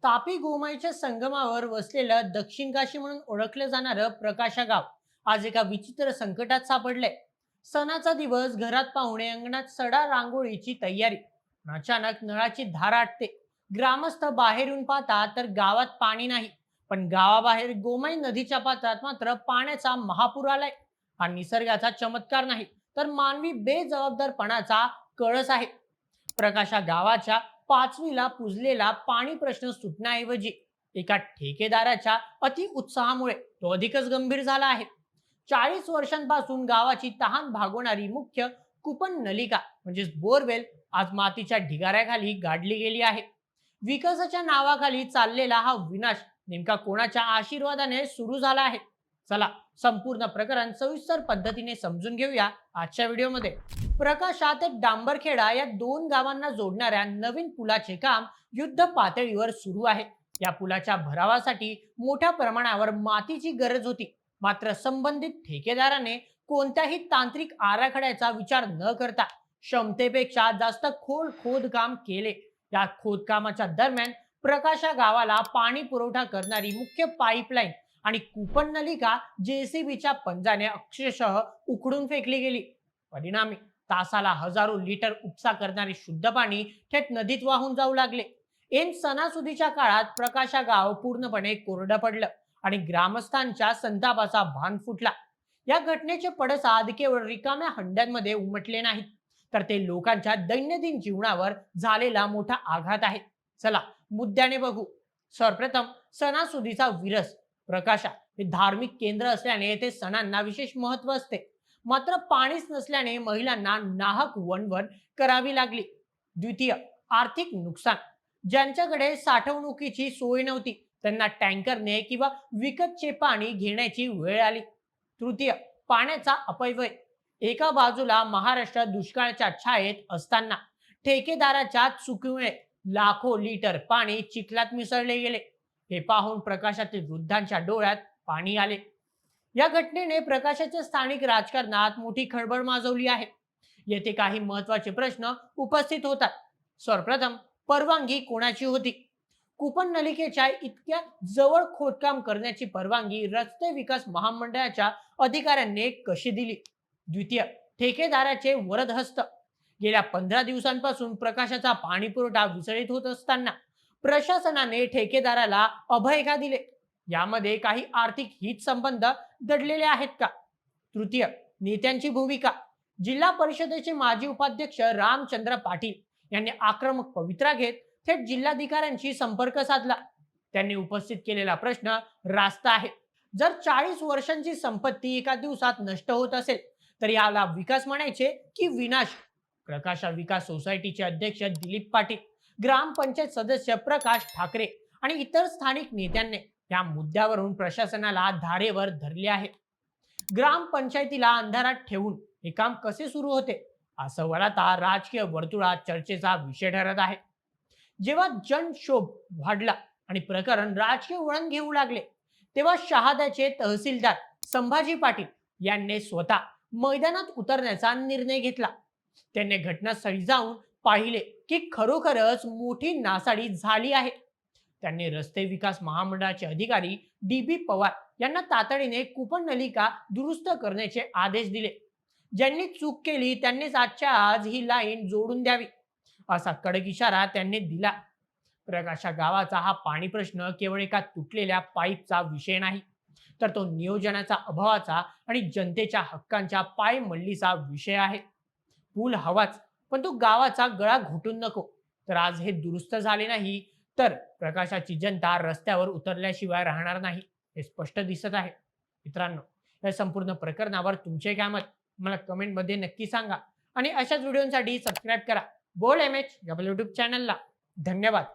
तापी गोमाईच्या संगमावर वसलेलं दक्षिण काशी म्हणून ओळखलं जाणारं प्रकाशा गाव आज एका विचित्र संकटात सापडलंय. सणाचा दिवस, घरात पाहुणे, अंगणात सडा रांगोळीची तयारी. पण अचानक नळाची धार आटते. ग्रामस्थ बाहेर येऊन पाहतात तर गावात पाणी नाही. पण गावाबाहेर गोमाई नदीच्या पात्रात मात्र पाण्याचा महापूर आलाय. हा निसर्गाचा चमत्कार नाही, तर मानवी बेजबाबदारपणाचा कळस आहे. प्रकाशा गावाच्या पाचवीला पुजलेला पाणी प्रश्न सुटण्याऐवजी एका ठेकेदाराच्या अति उत्साहामुळे तो अधिकच गंभीर झाला आहे. 40 वर्षांपासून गावाची तहान भागवणारी मुख्य कुपन नलिका म्हणजेच बोरवेल आज मातीच्या ढिगाऱ्याखाली गाडली गेली आहे. विकासाच्या नावाखाली चाललेला हा विनाश नेमका कोणाच्या आशीर्वादाने सुरू झाला आहे? चला संपूर्ण प्रकरण सविस्तर पद्धतीने समजून घेऊया आजच्या व्हिडिओमध्ये. प्रकाशा ते डांबरखेडा या दोन गावांना जोडणाऱ्या नवीन पुलाचे काम युद्ध पातळीवर सुरू आहे. या पुलाच्या भरावासाठी मोठ्या प्रमाणावर मातीची गरज होती. मात्र संबंधित ठेकेदाराने कोणत्याही तांत्रिक आराखड्याचा विचार न करता क्षमतेपेक्षा जास्त खोल खोदकाम केले. या खोदकामाच्या दरम्यान प्रकाशा गावाला पाणी पुरवठा करणारी मुख्य पाईपलाईन आणि कूपन नलिका जेसीबीच्या पंजाने अक्षरशः उखडून फेकली गेली. परिणामी तासाला हजारो लिटर उपसा करणारे शुद्ध पाणी थेट नदीत वाहून जाऊ लागले. ऐन सणासुदीच्या काळात प्रकाशा गाव पूर्णपणे कोरडं पडलं आणि ग्रामस्थांच्या संतापाचा भान फुटला. या घटनेचे पडसाद केवळ रिकाम्या हंड्यांमध्ये उमटले नाहीत, तर ते लोकांच्या दैनंदिन जीवनावर झालेला मोठा आघात आहे. चला मुद्द्याने बघू. सर्वप्रथम सणासुदीचा विरस. प्रकाशा हे धार्मिक केंद्र असल्याने येथे सणांना विशेष महत्व असते. मात्र पाणीच नसल्याने महिलांना नाहक वणवण करावी लागली. द्वितीय, आर्थिक नुकसान. ज्यांच्याकडे साठवणुकीची सोय नव्हती त्यांना टँकरने किंवा विकतचे पाणी घेण्याची वेळ आली. तृतीय, पाण्याचा अपव्यय. एका बाजूला महाराष्ट्र दुष्काळाच्या छायेत असताना ठेकेदाराच्या चुकीमुळे लाखो लिटर पाणी चिखलात मिसळले गेले. हे पाहून प्रकाशातील वृद्धांच्या डोळ्यात पाणी आले. या घटनेने प्रकाशाच्या स्थानिक राजकारणात मोठी खळबळ माजवली आहे. येथे काही महत्वाचे प्रश्न उपस्थित होतात. सर्वप्रथम, परवानगी कोणाची होती? कूपन नलिकेच्या इतक्या जवळ खोदकाम करण्याची परवानगी रस्ते विकास महामंडळाच्या अधिकाऱ्यांनी कशी दिली? द्वितीय, ठेकेदाराचे वरदहस्त. गेल्या 15 दिवसांपासून प्रकाशाचा पाणी पुरवठा विस्कळीत होत असताना प्रशासनाने ठेकेदाराला अभय का दिले? यामध्ये काही आर्थिक हित संबंध दडलेले आहेत का? तृतीय, नेत्यांची भूमिका. जिल्हा परिषदेचे माजी उपाध्यक्ष रामचंद्र पाटील यांनी आक्रमक पवित्रा घेत थेट जिल्हाधिकाऱ्यांशी संपर्क साधला. त्यांनी उपस्थित केलेला प्रश्न रास्त आहे. जर 40 वर्षांची संपत्ती एका दिवसात नष्ट होत असेल तर याला विकास म्हणायचे की विनाश? प्रकाशा विकास सोसायटीचे अध्यक्ष दिलीप पाटील, ग्रामपंचायत सदस्य प्रकाश ठाकरे आणि इतर स्थानिक नेत्यांनी या मुद्द्यावरून प्रशासनाला धारेवर धरले आहे. ग्रामपंचायतीला अंधारात ठेवून हे काम कसे सुरू होते, हा सवाल आता राजकीय वर्तुळात चर्चेचा विषय ठरत आहे. जेव्हा जनक्षोभ वाढला आणि प्रकरण राजकीय वळण घेऊ लागले तेव्हा शहाद्याचे तहसीलदार संभाजी पाटील यांनी स्वतः मैदानात उतरण्याचा निर्णय घेतला. त्यांनी घटनास्थळी जाऊन पाहिले की खरोखरच मोठी नासाडी झाली आहे. त्यांनी रस्ते विकास महामंडळाचे अधिकारी DB पवार यांना तातडीने कूपन नलिका दुरुस्त करण्याचे आदेश दिले. ज्यांनी चूक केली त्यांनीच आजच्या आज ही लाईन जोडून द्यावी, असा कडक इशारा त्यांनी दिला. प्रकाशा गावाचा हा पाणी प्रश्न केवळ एका तुटलेल्या पाईपचा विषय नाही, तर तो नियोजनाचा अभावाचा आणि जनतेच्या हक्कांच्या पायमल्लीचा विषय आहे. पूल हवाच, पण तो गावाचा गळा घोटून नको. तर आज हे दुरुस्त झाले नाही तर प्रकाशाची जनता रस्त्यावर उतरल्याशिवाय राहणार नाही, हे स्पष्ट दिसत आहे. मित्रांनो, या संपूर्ण प्रकरणावर तुमचे काय मत मला कमेंटमध्ये नक्की सांगा आणि अशाच व्हिडिओसाठी सबस्क्राईब करा बोल्ड MH या यूट्यूब चॅनलला. धन्यवाद.